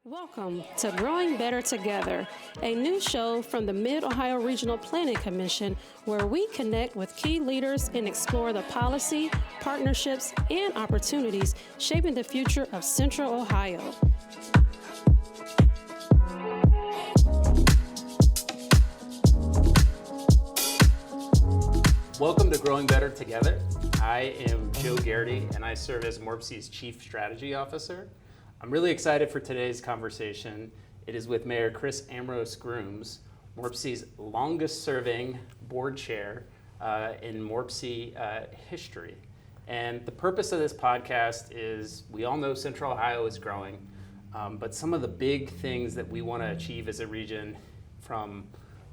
Welcome to Growing Better Together, a new show from the Mid-Ohio Regional Planning Commission where we connect with key leaders and explore the policy, partnerships, and opportunities shaping the future of Central Ohio. Welcome to Growing Better Together. I am Joe Garrity and I serve as MORPC's Chief Strategy Officer. I'm really excited for today's conversation. It is with Mayor Chris Amorose Groomes, MORPC's longest serving board chair in MORPC history. And the purpose of this podcast is, we all know Central Ohio is growing, but some of the big things that we want to achieve as a region, from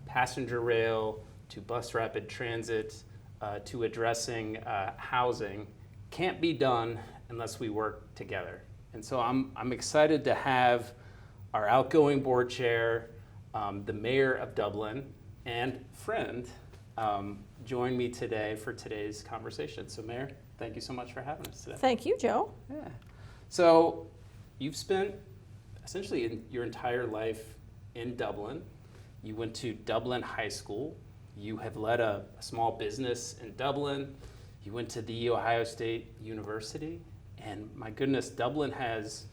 passenger rail to bus rapid transit to addressing housing, can't be done unless we work together. And so I'm excited to have our outgoing board chair, the mayor of Dublin, and friend join me today for today's conversation. So Mayor, thank you so much for having us today. Thank you, Joe. Yeah. So you've spent essentially your entire life in Dublin. You went to Dublin High School. You have led a small business in Dublin. You went to the Ohio State University. And my goodness, Dublin has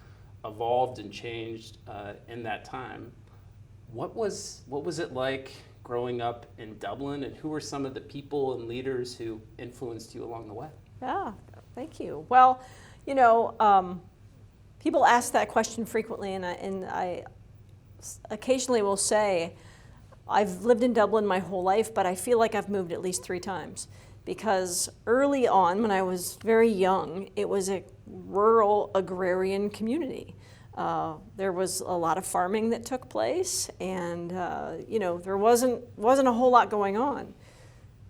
evolved and changed in that time. What was it like growing up in Dublin, and who were some of the people and leaders who influenced you along the way? Yeah, thank you. Well, you know, people ask that question frequently, and I occasionally will say, I've lived in Dublin my whole life, but I feel like I've moved at least 3 times. Because early on, when I was very young, it was a rural agrarian community. There was a lot of farming that took place, and you know, there wasn't a whole lot going on.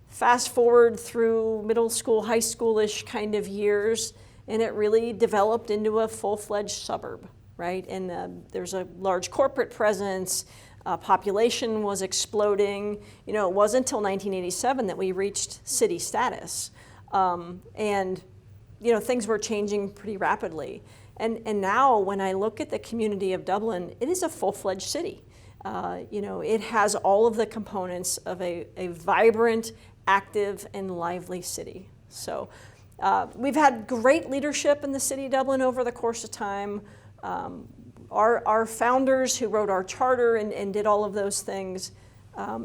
Fast forward through middle school, high schoolish kind of years, and it really developed into a full-fledged suburb, right? And there's a large corporate presence. Population was exploding. You know, it wasn't until 1987 that we reached city status. And, you know, things were changing pretty rapidly. And now when I look at the community of Dublin, it is a full-fledged city. You know, it has all of the components of a vibrant, active, and lively city. So we've had great leadership in the city of Dublin over the course of time. Our founders who wrote our charter and did all of those things,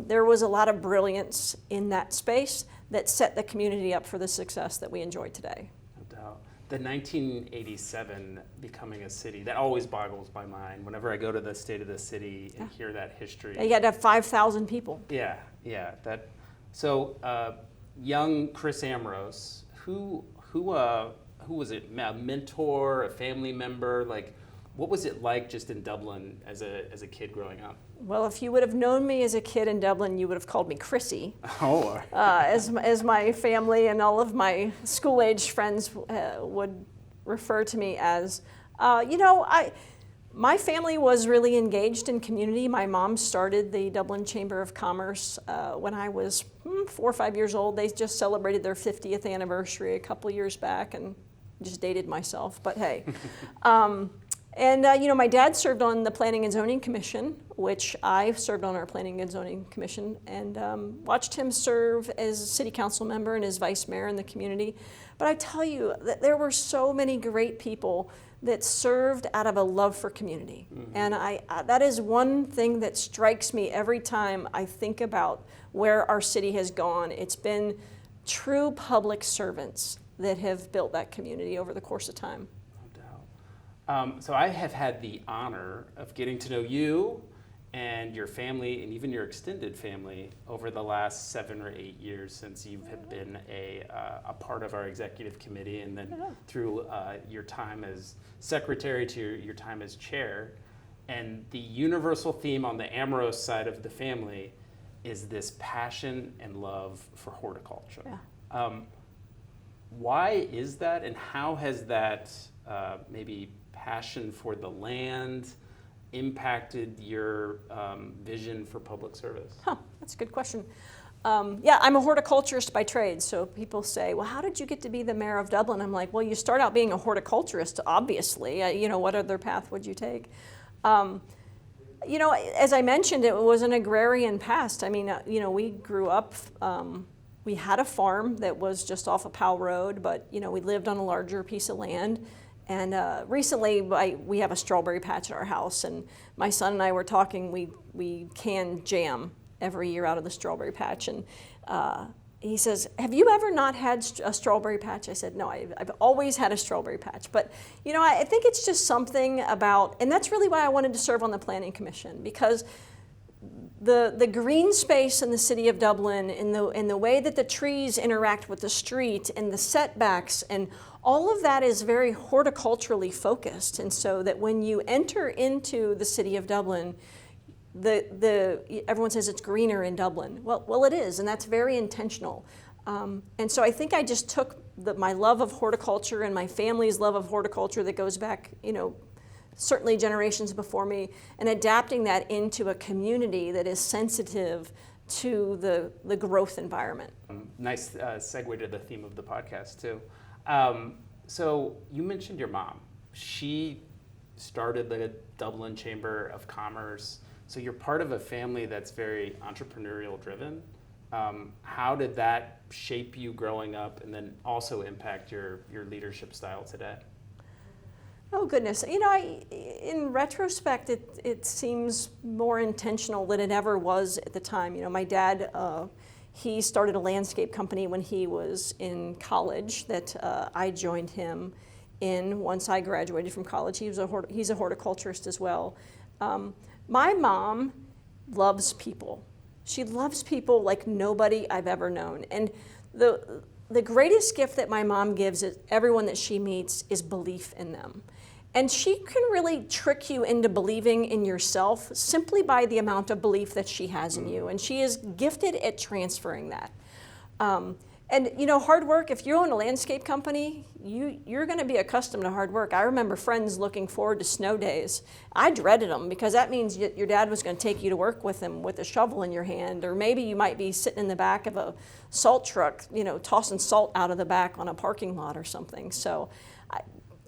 there was a lot of brilliance in that space that set the community up for the success that we enjoy today. No doubt. The 1987 becoming a city, that always boggles my mind whenever I go to the state of the city and hear that history. You had to have 5,000 people. Yeah. So young Chris Amorose, who was it? A mentor, a family member, like? What was it like just in Dublin as a kid growing up? Well, if you would have known me as a kid in Dublin, you would have called me Chrissy. Oh. As my family and all of my school-age friends would refer to me as. You know, my family was really engaged in community. My mom started the Dublin Chamber of Commerce when I was 4 or 5 years old. They just celebrated their 50th anniversary a couple of years back, and just dated myself, but hey. And you know, my dad served on the Planning and Zoning Commission, which I served on our Planning and Zoning Commission, and watched him serve as a city council member and as vice mayor in the community. But I tell you, that there were so many great people that served out of a love for community. Mm-hmm. And that is one thing that strikes me every time I think about where our city has gone. It's been true public servants that have built that community over the course of time. So I have had the honor of getting to know you and your family and even your extended family over the last 7 or 8 years since you have been a part of our executive committee, and then through your time as secretary to your time as chair. And the universal theme on the Amorose side of the family is this passion and love for horticulture. Yeah. Why is that, and how has that maybe passion for the land impacted your vision for public service? That's a good question. Yeah, I'm a horticulturist by trade, so people say, well, how did you get to be the mayor of Dublin? I'm like, well, you start out being a horticulturist, obviously. You know, what other path would you take? You know, as I mentioned, it was an agrarian past. I mean, you know, we grew up, we had a farm that was just off of Powell Road, but, you know, we lived on a larger piece of land. And recently, we have a strawberry patch at our house, and my son and I were talking, we can jam every year out of the strawberry patch. And he says, have you ever not had a strawberry patch? I said, no, I've always had a strawberry patch. But, you know, I think it's just something about, and that's really why I wanted to serve on the Planning Commission, because the green space in the city of Dublin, in the way that the trees interact with the street and the setbacks, and all of that is very horticulturally focused. And so that when you enter into the city of Dublin, everyone says it's greener in Dublin. Well, it is, and that's very intentional. And so I think I just took my love of horticulture and my family's love of horticulture that goes back, you know, certainly generations before me, and adapting that into a community that is sensitive to the growth environment. Nice segue to the theme of the podcast, too. So you mentioned your mom. She started the Dublin Chamber of Commerce. So you're part of a family that's very entrepreneurial driven. How did that shape you growing up and then also impact your leadership style today? Oh, goodness. You know, in retrospect, it seems more intentional than it ever was at the time. You know, my dad, he started a landscape company when he was in college that I joined him in once I graduated from college. He's a horticulturist as well. My mom loves people. She loves people like nobody I've ever known. And the greatest gift that my mom gives everyone that she meets is belief in them. And she can really trick you into believing in yourself simply by the amount of belief that she has in you. And she is gifted at transferring that. And you know, hard work, if you own a landscape company, you're gonna be accustomed to hard work. I remember friends looking forward to snow days. I dreaded them because that means your dad was gonna take you to work with him with a shovel in your hand, or maybe you might be sitting in the back of a salt truck, you know, tossing salt out of the back on a parking lot or something. So,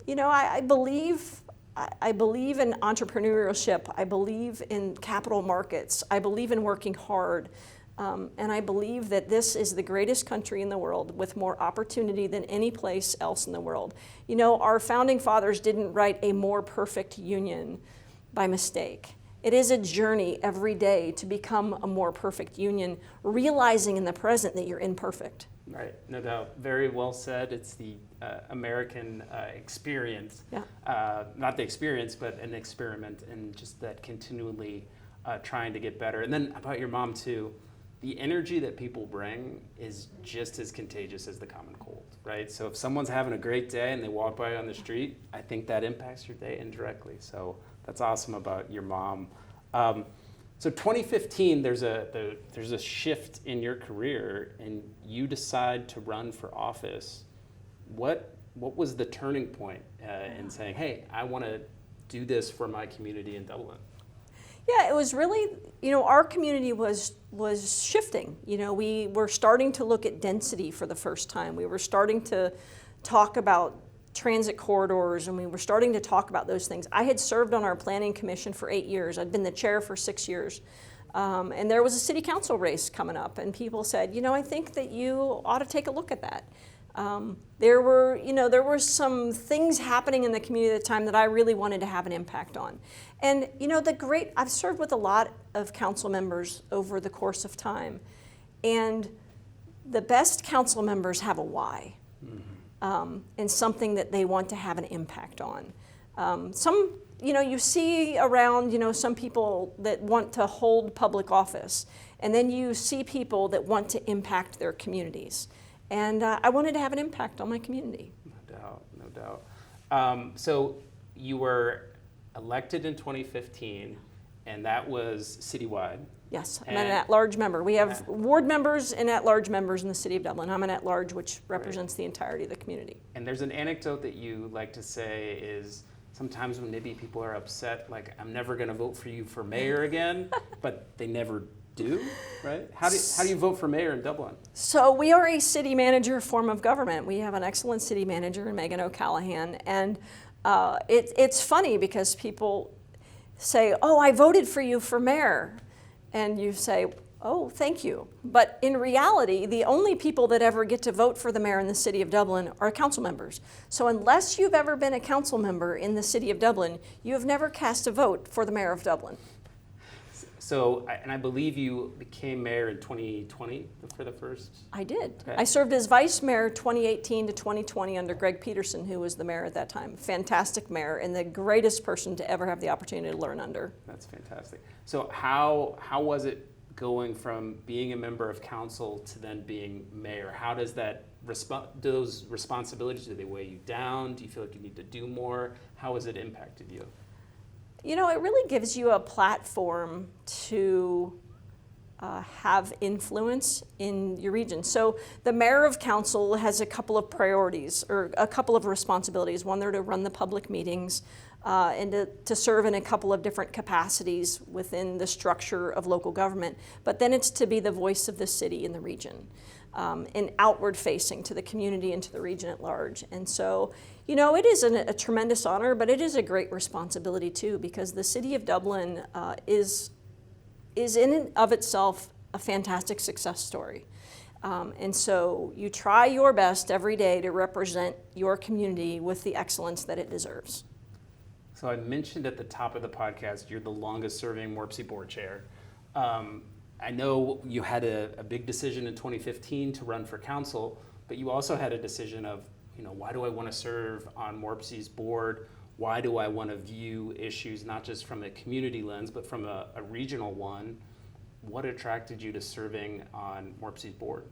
I believe in entrepreneurship. I believe in capital markets. I believe in working hard. And I believe that this is the greatest country in the world with more opportunity than any place else in the world. You know, our founding fathers didn't write a more perfect union by mistake. It is a journey every day to become a more perfect union, realizing in the present that you're imperfect. Right, no doubt. Very well said. It's the American experience. Yeah. Not the experience, but an experiment, and just that continually trying to get better. And then about your mom, too. The energy that people bring is just as contagious as the common cold, right? So if someone's having a great day and they walk by on the street, I think that impacts your day indirectly. So that's awesome about your mom. So 2015, there's a shift in your career, and you decide to run for office. What was the turning point in saying, hey, I want to do this for my community in Dublin? Yeah, it was really, you know, our community was shifting. You know, we were starting to look at density for the first time. We were starting to talk about transit corridors, and we were starting to talk about those things. I had served on our planning commission for 8 years. I'd been the chair for 6 years. And there was a city council race coming up, and people said, you know, I think that you ought to take a look at that. There were some things happening in the community at the time that I really wanted to have an impact on. And, you know, I've served with a lot of council members over the course of time, and the best council members have a why. And something that they want to have an impact on. You see around, some people that want to hold public office, and then you see people that want to impact their communities. And I wanted to have an impact on my community. No doubt. So you were elected in 2015, and that was citywide. Yes, I'm an at-large member. We have ward members and at-large members in the city of Dublin. I'm an at-large, which represents the entirety of the community. And there's an anecdote that you like to say is sometimes when maybe people are upset, like, I'm never going to vote for you for mayor again, but they never do, right? How do you vote for mayor in Dublin? So we are a city manager form of government. We have an excellent city manager, Megan O'Callahan, and it's funny because people, say, oh, I voted for you for mayor. And you say, oh, thank you. But in reality, the only people that ever get to vote for the mayor in the city of Dublin are council members. So unless you've ever been a council member in the city of Dublin, you have never cast a vote for the mayor of Dublin. So, and I believe you became mayor in 2020 for the first? I did. Okay. I served as vice mayor 2018 to 2020 under Greg Peterson, who was the mayor at that time. Fantastic mayor and the greatest person to ever have the opportunity to learn under. That's fantastic. So how was it going from being a member of council to then being mayor? How does that do those responsibilities, do they weigh you down? Do you feel like you need to do more? How has it impacted you? You know, it really gives you a platform to have influence in your region. So the mayor of council has a couple of priorities or a couple of responsibilities. One, they're to run the public meetings and to serve in a couple of different capacities within the structure of local government. But then it's to be the voice of the city and the region and outward facing to the community and to the region at large. And so, you know, it is a tremendous honor, but it is a great responsibility too, because the city of Dublin is in and of itself a fantastic success story. And so you try your best every day to represent your community with the excellence that it deserves. So I mentioned at the top of the podcast, you're the longest serving MORPC board chair. I know you had a big decision in 2015 to run for council, but you also had a decision of, you know, why do I want to serve on MORPC's board? Why do I want to view issues not just from a community lens, but from a regional one? What attracted you to serving on MORPC's board?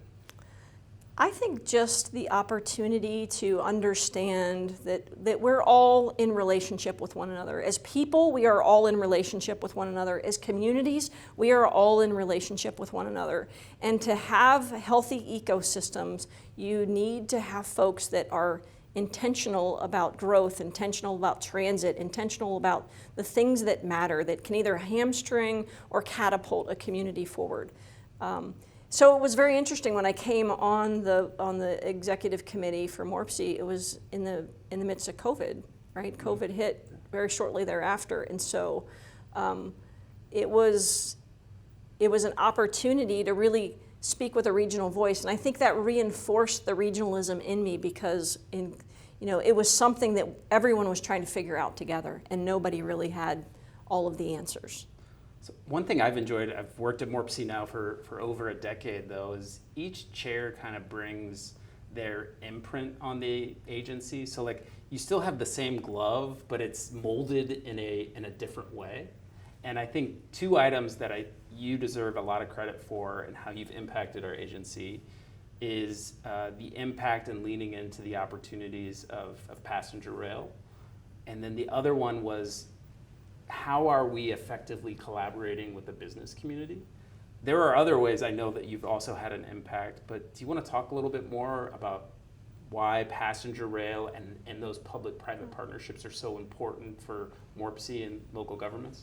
I think just the opportunity to understand that we're all in relationship with one another. As people, we are all in relationship with one another. As communities, we are all in relationship with one another. And to have healthy ecosystems, you need to have folks that are intentional about growth, intentional about transit, intentional about the things that matter, that can either hamstring or catapult a community forward. So it was very interesting when I came on the executive committee for MORPC. It was in the midst of COVID, right? COVID hit very shortly thereafter, and so it was an opportunity to really speak with a regional voice, and I think that reinforced the regionalism in me because it was something that everyone was trying to figure out together, and nobody really had all of the answers. So one thing I've enjoyed, I've worked at MORPC now for over a decade though, is each chair kind of brings their imprint on the agency. So like you still have the same glove, but it's molded in a different way. And I think two items that you deserve a lot of credit for and how you've impacted our agency is the impact and leaning into the opportunities of passenger rail. And then the other one was, how are we effectively collaborating with the business community? There are other ways I know that you've also had an impact, but do you want to talk a little bit more about why passenger rail and those public-private partnerships are so important for MORPC and local governments?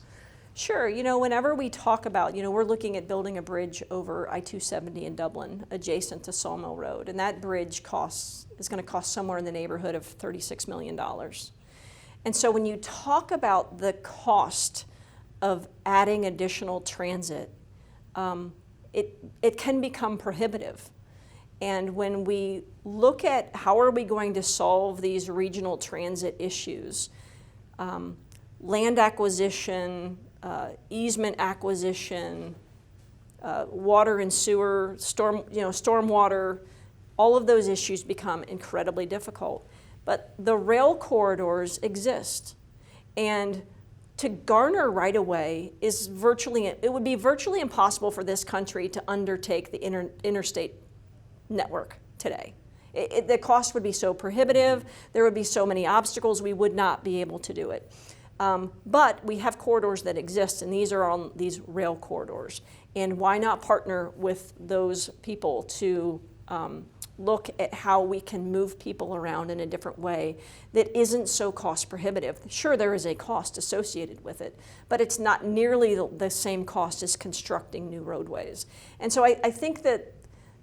Sure. Whenever we talk about, we're looking at building a bridge over I-270 in Dublin, adjacent to Sawmill Road, and that bridge is going to cost somewhere in the neighborhood of $36 million. And so when you talk about the cost of adding additional transit, it can become prohibitive. And when we look at how are we going to solve these regional transit issues, land acquisition, easement acquisition, water and sewer, stormwater, all of those issues become incredibly difficult. But the rail corridors exist, and to garner right away it would be virtually impossible for this country to undertake the interstate network today. The cost would be so prohibitive, there would be so many obstacles, we would not be able to do it. But we have corridors that exist, and these are on these rail corridors. And why not partner with those people to look at how we can move people around in a different way that isn't so cost prohibitive? Sure, there is a cost associated with it, but it's not nearly the same cost as constructing new roadways. And so I think that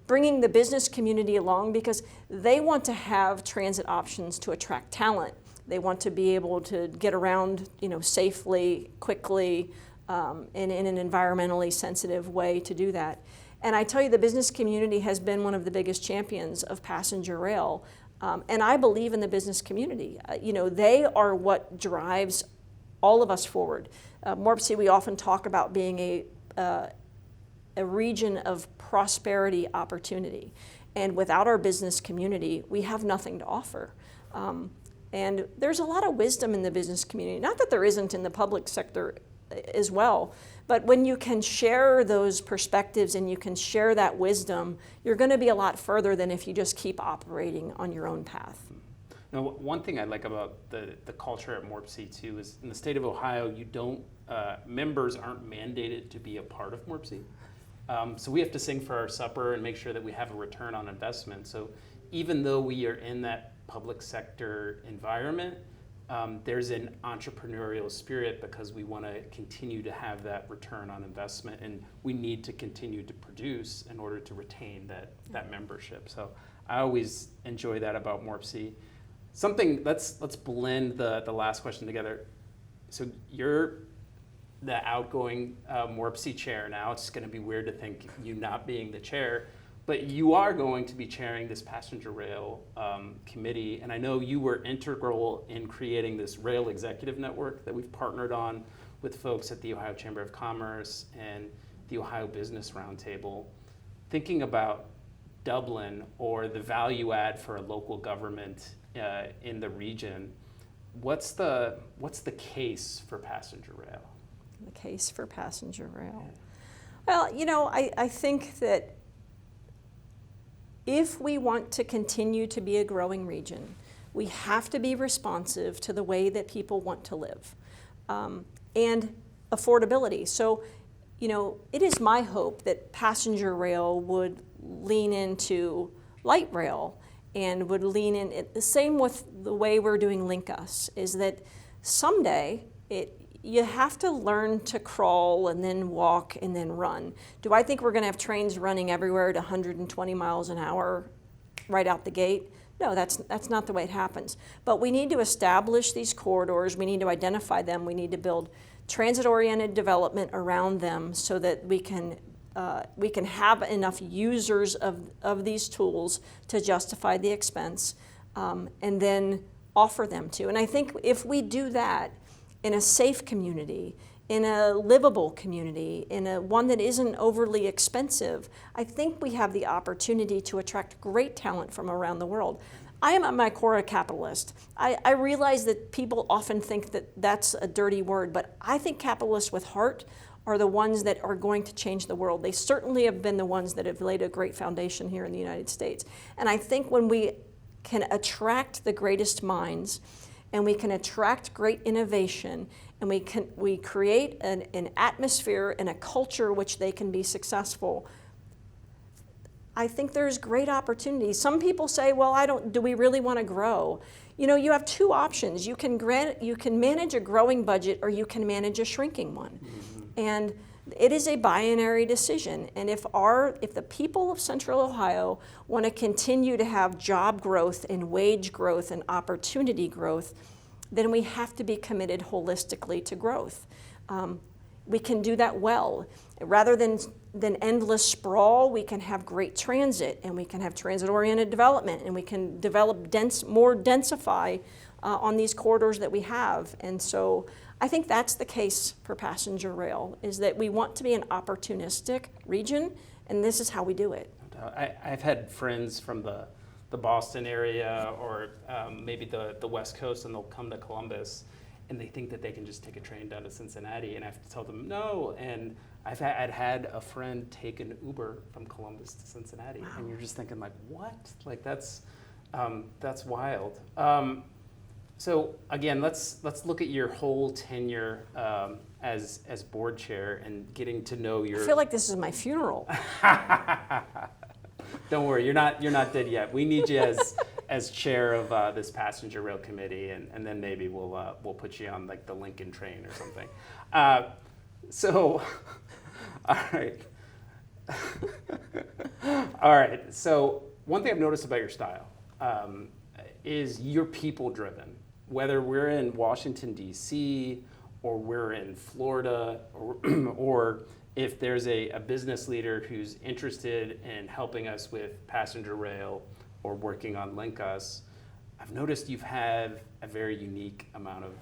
bringing the business community along, because they want to have transit options to attract talent, They want to be able to get around, safely, quickly, in an environmentally sensitive way to do that. And I tell you, the business community has been one of the biggest champions of passenger rail. And I believe in the business community. They are what drives all of us forward. MORPC, we often talk about being a region of prosperity opportunity. And without our business community, we have nothing to offer. And there's a lot of wisdom in the business community. Not that there isn't in the public sector as well, but when you can share those perspectives and you can share that wisdom, you're going to be a lot further than if you just keep operating on your own path. Now, one thing I like about the culture at MORPC too is in the state of Ohio, members aren't mandated to be a part of MORPC. So we have to sing for our supper and make sure that we have a return on investment. So even though we are in that public sector environment, there's an entrepreneurial spirit because we want to continue to have that return on investment, and we need to continue to produce in order to retain that membership. So I always enjoy that about MORPC. Let's blend the last question together. So you're the outgoing MORPC chair now. It's going to be weird to think you not being the chair, but you are going to be chairing this passenger rail committee, and I know you were integral in creating this rail executive network that we've partnered on with folks at the Ohio Chamber of Commerce and the Ohio Business Roundtable. Thinking about Dublin or the value add for a local government in the region, what's the case for passenger rail? The case for passenger rail. Well, I think that if we want to continue to be a growing region, we have to be responsive to the way that people want to live, and affordability. So, it is my hope that passenger rail would lean into light rail and would lean in. The same with the way we're doing Link Us, is that someday you have to learn to crawl and then walk and then run. Do I think we're going to have trains running everywhere at 120 miles an hour right out the gate? No, that's not the way it happens. But we need to establish these corridors. We need to identify them. We need to build transit-oriented development around them so that we can have enough users of these tools to justify the expense, and then offer them to. And I think if we do that, in a safe community, in a livable community, in one that isn't overly expensive, I think we have the opportunity to attract great talent from around the world. I am at my core a capitalist. I realize that people often think that that's a dirty word, but I think capitalists with heart are the ones that are going to change the world. They certainly have been the ones that have laid a great foundation here in the United States. And I think when we can attract the greatest minds, and we can attract great innovation, and we create an atmosphere and a culture which they can be successful, I think there's great opportunity. Some people say, well, do we really want to grow? You have two options. You can manage a growing budget, or you can manage a shrinking one. Mm-hmm. And it is a binary decision. And if the people of Central Ohio want to continue to have job growth and wage growth and opportunity growth, then we have to be committed holistically to growth. We can do that well. Rather than endless sprawl, we can have great transit, and we can have transit-oriented development, and we can develop more densify on these corridors that we have. And so I think that's the case for passenger rail, is that we want to be an opportunistic region, and this is how we do it. I've had friends from the Boston area or maybe the West Coast, and they'll come to Columbus, and they think that they can just take a train down to Cincinnati, and I have to tell them no. And I'd had a friend take an Uber from Columbus to Cincinnati. Wow. And you're just thinking, like, what? Like, that's wild. So again, let's look at your whole tenure as board chair and getting to know your. I feel like this is my funeral. Don't worry, you're not dead yet. We need you as chair of this passenger rail committee, and then maybe we'll put you on like the Lincoln train or something. So, all right. All right. So one thing I've noticed about your style is you're people driven. whether we're in Washington, D.C., or we're in Florida, or if there's a business leader who's interested in helping us with passenger rail or working on Link Us, I've noticed you've had a very unique amount of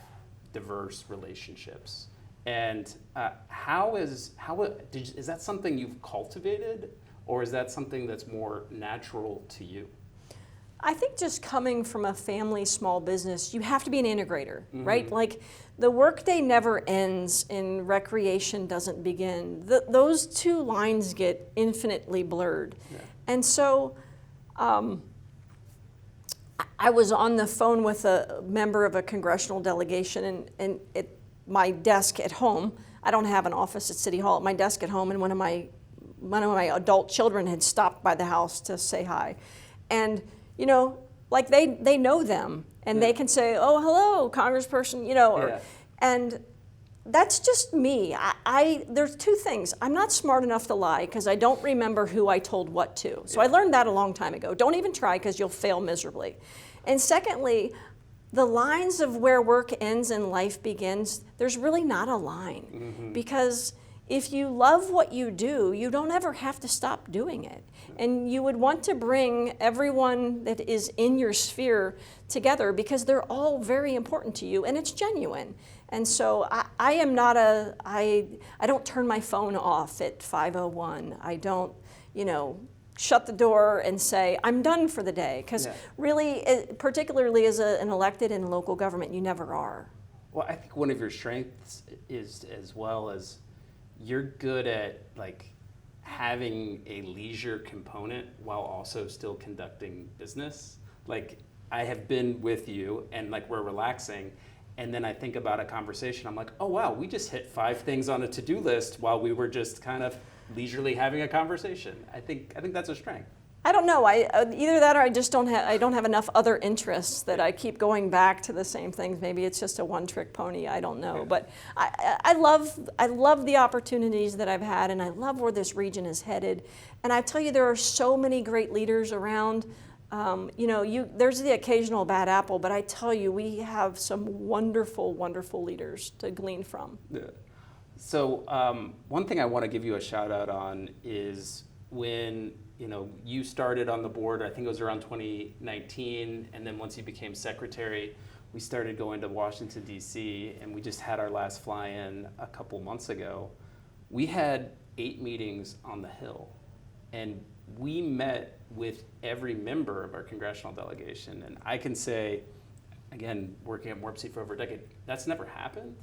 diverse relationships. And is that something you've cultivated, or is that something that's more natural to you? I think just coming from a family small business, you have to be an integrator, right? Like the workday never ends and recreation doesn't begin. Those two lines get infinitely blurred. Yeah. And so I was on the phone with a member of a congressional delegation, and at my desk at home, I don't have an office at City Hall, at my desk at home, and one of my adult children had stopped by the house to say hi. And you know, like they know them, and they can say, "Oh, hello, Congressperson," you know, and that's just me. There's two things. I'm not smart enough to lie because I don't remember who I told what to. So I learned that a long time ago. Don't even try because you'll fail miserably. And secondly, the lines of where work ends and life begins, there's really not a line, because if you love what you do, you don't ever have to stop doing it. And you would want to bring everyone that is in your sphere together because they're all very important to you, and it's genuine. And so I am not I don't turn my phone off at 5:01. I don't, shut the door and say, I'm done for the day. Because really, particularly as an elected and local government, you never are. Well, I think one of your strengths is, as well as, you're good at having a leisure component while also still conducting business. Like, I have been with you and we're relaxing, and then I think about a conversation, I'm like, oh wow, we just hit 5 things on a to-do list while we were just kind of leisurely having a conversation. I think that's a strength. I don't know. Either that, or I just don't have enough other interests that I keep going back to the same things. Maybe it's just a one-trick pony. I don't know. But I love the opportunities that I've had, and I love where this region is headed. And I tell you, there are so many great leaders around. There's the occasional bad apple, but I tell you, we have some wonderful, wonderful leaders to glean from. Yeah. So one thing I want to give you a shout out on is when you started on the board, I think it was around 2019, and then once you became secretary, we started going to Washington, D.C., and we just had our last fly-in a couple months ago. We had 8 meetings on the Hill, and we met with every member of our congressional delegation, and I can say, again, working at MORPC for over a decade, that's never happened,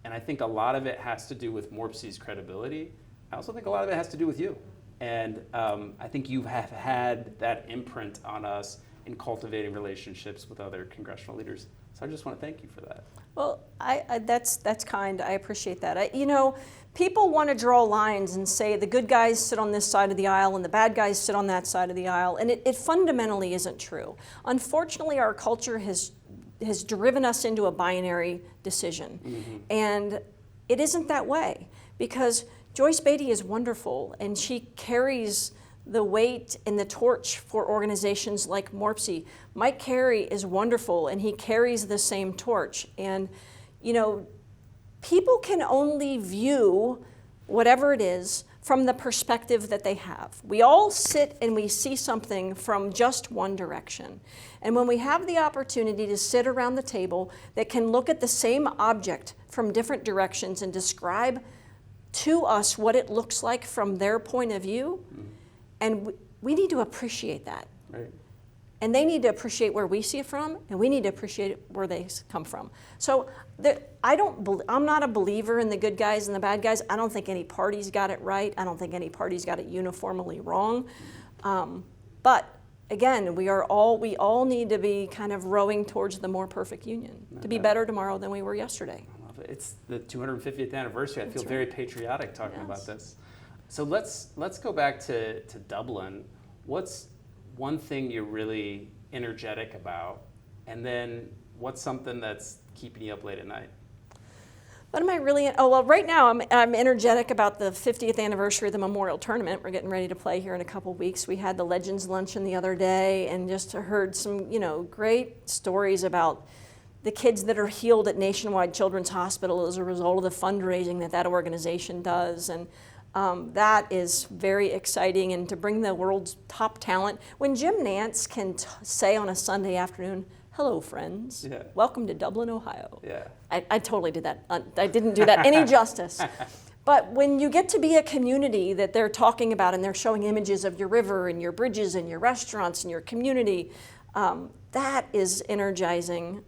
and I think a lot of it has to do with MORPC's credibility. I also think a lot of it has to do with you. And I think you have had that imprint on us in cultivating relationships with other congressional leaders. So I just want to thank you for that. Well, that's kind. I appreciate that. People want to draw lines and say the good guys sit on this side of the aisle and the bad guys sit on that side of the aisle, and it fundamentally isn't true. Unfortunately, our culture has driven us into a binary decision, and it isn't that way, because Joyce Beatty is wonderful, and she carries the weight and the torch for organizations like MORPC. Mike Carey is wonderful, and he carries the same torch. And, people can only view whatever it is from the perspective that they have. We all sit and we see something from just one direction. And when we have the opportunity to sit around the table that can look at the same object from different directions and describe to us what it looks like from their point of view, and we need to appreciate that. Right. And they need to appreciate where we see it from, and we need to appreciate where they come from. So I'm not a believer in the good guys and the bad guys. I don't think any party's got it right. I don't think any party's got it uniformly wrong. But again, we all need to be kind of rowing towards the more perfect union, to be better tomorrow than we were yesterday. It's the 250th anniversary. I feel very patriotic talking about this. So let's go back to Dublin. What's one thing you're really energetic about, and then what's something that's keeping you up late at night? What am I really? Oh well, right now I'm energetic about the 50th anniversary of the Memorial Tournament. We're getting ready to play here in a couple weeks. We had the Legends Luncheon the other day, and just heard some great stories about the kids that are healed at Nationwide Children's Hospital as a result of the fundraising that organization does. And that is very exciting. And to bring the world's top talent, when Jim Nance can say on a Sunday afternoon, "Hello, friends. Yeah. Welcome to Dublin, Ohio." Yeah. I totally did that. I didn't do that any justice. But when you get to be a community that they're talking about and they're showing images of your river and your bridges and your restaurants and your community, that is energizing.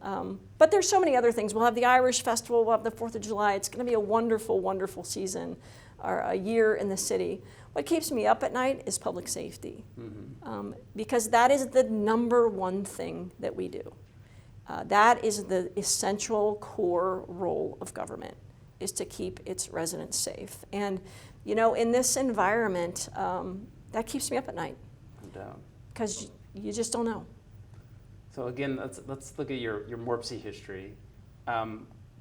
But there's so many other things. We'll have the Irish Festival, we'll have the 4th of July. It's going to be a wonderful, wonderful season, or a year in the city. What keeps me up at night is public safety, because that is the number one thing that we do. That is the essential core role of government, is to keep its residents safe. And, you know, in this environment, that keeps me up at night. No doubt. Because you just don't know. So again, let's look at your MORPC history.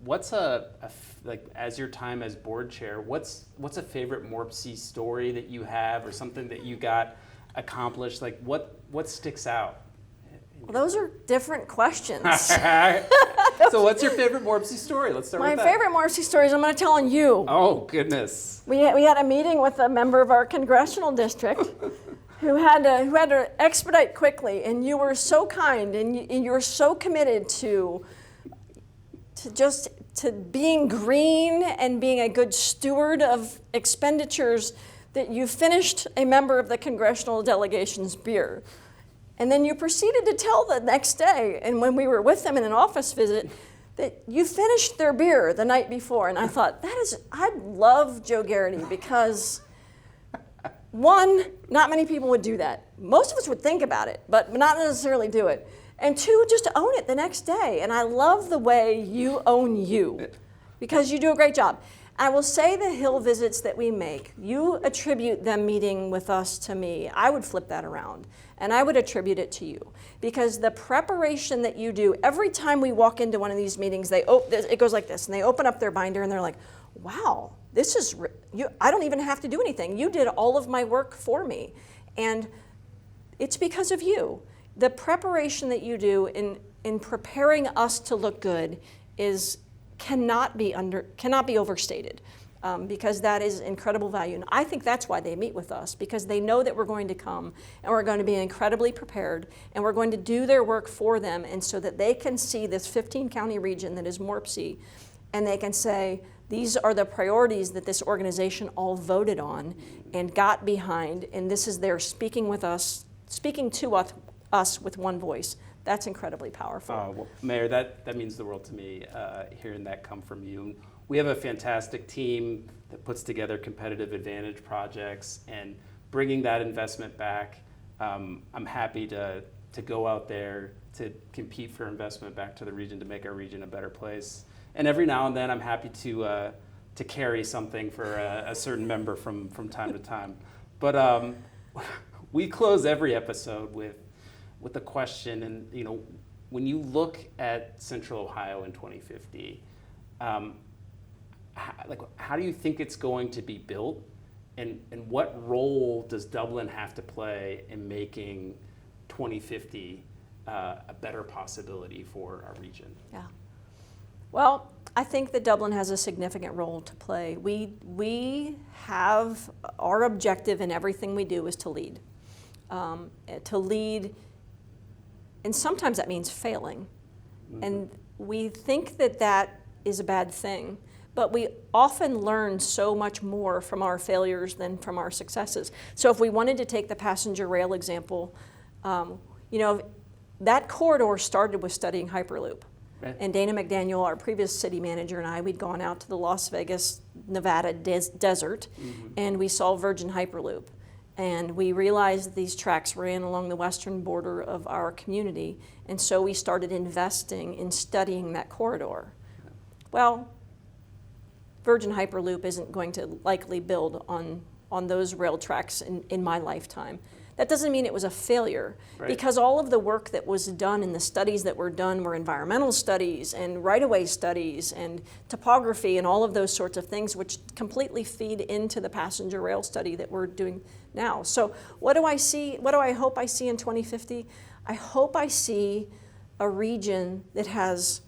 What's like, as your time as board chair, what's a favorite MORPC story that you have, or something that you got accomplished? Like, what sticks out? Well, those are different questions. So what's your favorite MORPC story? Let's start with that. My favorite MORPC story is I'm going to tell on you. Oh, goodness. We had a meeting with a member of our congressional district who had to expedite quickly, and you were so kind, and you were so committed to being green and being a good steward of expenditures that you finished a member of the congressional delegation's beer. And then you proceeded to tell the next day, and when we were with them in an office visit, that you finished their beer the night before. And I thought, I love Joe Garrity, because one, not many people would do that. Most of us would think about it, but not necessarily do it. And two, just own it the next day. And I love the way you own you, because you do a great job. I will say the Hill visits that we make, you attribute them meeting with us to me. I would flip that around, and I would attribute it to you, because the preparation that you do, every time we walk into one of these meetings, it goes like this, and they open up their binder and they're like, wow, I don't even have to do anything. You did all of my work for me. And it's because of you. The preparation that you do in preparing us to look good cannot be overstated, because that is incredible value. And I think that's why they meet with us, because they know that we're going to come and we're going to be incredibly prepared, and we're going to do their work for them, and so that they can see this 15-county region that is MORPC, and they can say, these are the priorities that this organization all voted on and got behind, and this is their speaking to us with one voice. That's incredibly powerful. Well, Mayor, that means the world to me, hearing that come from you. We have a fantastic team that puts together competitive advantage projects, and bringing that investment back, I'm happy to go out there to compete for investment back to the region, to make our region a better place. And every now and then, I'm happy to carry something for a certain member from time to time. But we close every episode with a question, and you know, when you look at Central Ohio in 2050, how do you think it's going to be built, and what role does Dublin have to play in making 2050 a better possibility for our region? Yeah. Well, I think that Dublin has a significant role to play. We have, our objective in everything we do is to lead. And sometimes that means failing. Mm-hmm. And we think that is a bad thing, but we often learn so much more from our failures than from our successes. So if we wanted to take the passenger rail example, that corridor started with studying Hyperloop. Right. And Dana McDaniel, our previous city manager, and we'd gone out to the Las Vegas, Nevada desert, mm-hmm. and we saw Virgin Hyperloop. And we realized these tracks ran along the western border of our community, and so we started investing in studying that corridor. Well, Virgin Hyperloop isn't going to likely build on those rail tracks in my lifetime. That doesn't mean it was a failure, right. Because all of the work that was done and the studies that were done were environmental studies and right-of-way studies and topography and all of those sorts of things, which completely feed into the passenger rail study that we're doing now. So what do I see? What do I hope I see in 2050? I hope I see a region that has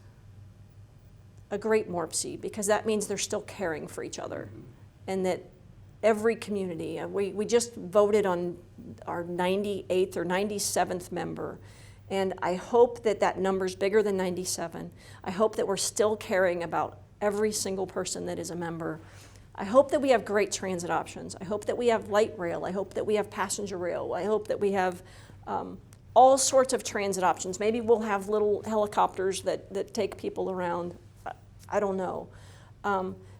a great MORPC, because that means they're still caring for each other, and that every community, we just voted on our 98th or 97th member, and I hope that that number's bigger than 97. I hope that we're still caring about every single person that is a member. I hope that we have great transit options. I hope that we have light rail. I hope that we have passenger rail. I hope that we have all sorts of transit options. Maybe we'll have little helicopters that take people around. I don't know.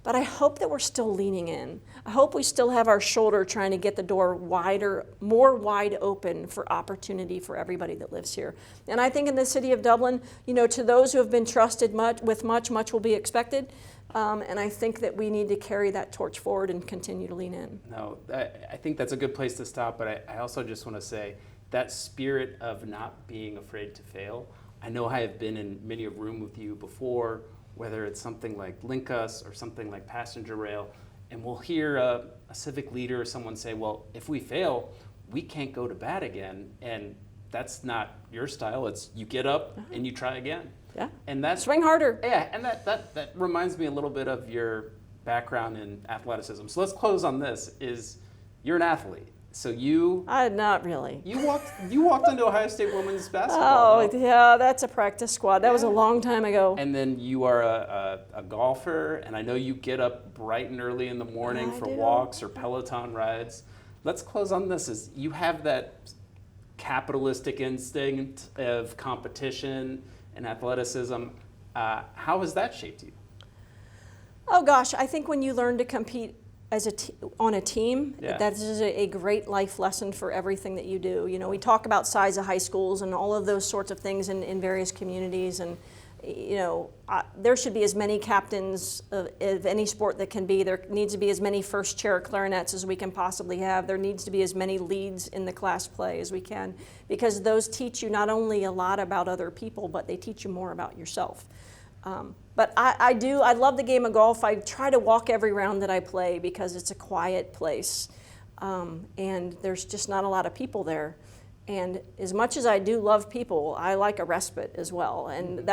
But I hope that we're still leaning in. I hope we still have our shoulder trying to get the door wider, more wide open for opportunity for everybody that lives here. And I think in the city of Dublin, you know, to those who have been trusted with much, much will be expected. And I think that we need to carry that torch forward and continue to lean in. No, I think that's a good place to stop, but I also just want to say that spirit of not being afraid to fail. I know I have been in many a room with you before, whether it's something like Link Us or something like passenger rail, and we'll hear a civic leader or someone say, well, if we fail, we can't go to bat again. And that's not your style. It's you get up and you try again. Yeah. And that's swing harder. Yeah, and that reminds me a little bit of your background in athleticism. So let's close on this, is you're an athlete. So you not really. You walked into Ohio State women's basketball. Oh, yeah, that's a practice squad. That was a long time ago. And then you are a golfer, and I know you get up bright and early in the morning for walks or Peloton rides. Let's close on this, is you have that capitalistic instinct of competition and athleticism. How has that shaped you? Oh gosh, I think when you learn to compete on a team, that is a great life lesson for everything that you do. You know, we talk about size of high schools and all of those sorts of things in various communities, and you know, there should be as many captains of any sport that can be. There needs to be as many first chair clarinets as we can possibly have. There needs to be as many leads in the class play as we can, because those teach you not only a lot about other people, but they teach you more about yourself. But I love the game of golf. I try to walk every round that I play because it's a quiet place, and there's just not a lot of people there. And as much as I do love people, I like a respite as well, and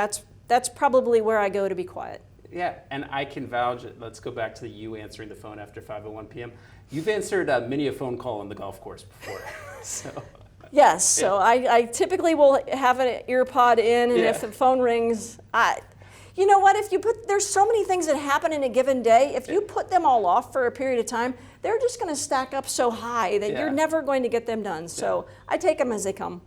that's probably where I go to be quiet. Yeah, and I can vouch. Let's go back to you answering the phone after 5:01 p.m. You've answered many a phone call on the golf course before, so. Yes, so I typically will have an ear pod in, and if the phone rings, you know what, there's so many things that happen in a given day, if you put them all off for a period of time, they're just going to stack up so high that you're never going to get them done. So I take them as they come.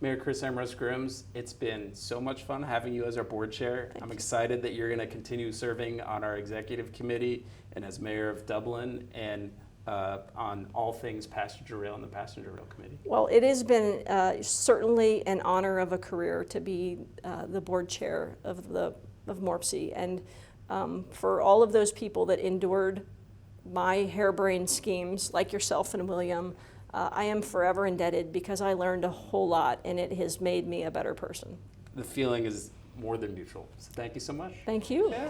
Mayor Chris Amorose Groomes, it's been so much fun having you as our board chair. I'm excited that you're going to continue serving on our executive committee and as mayor of Dublin, and on all things passenger rail and the passenger rail committee. Well, it has been certainly an honor of a career to be the board chair of MORPC, and for all of those people that endured my harebrained schemes, like yourself and William, I am forever indebted, because I learned a whole lot, and it has made me a better person. The feeling is more than mutual. So thank you so much. Thank you. Yeah.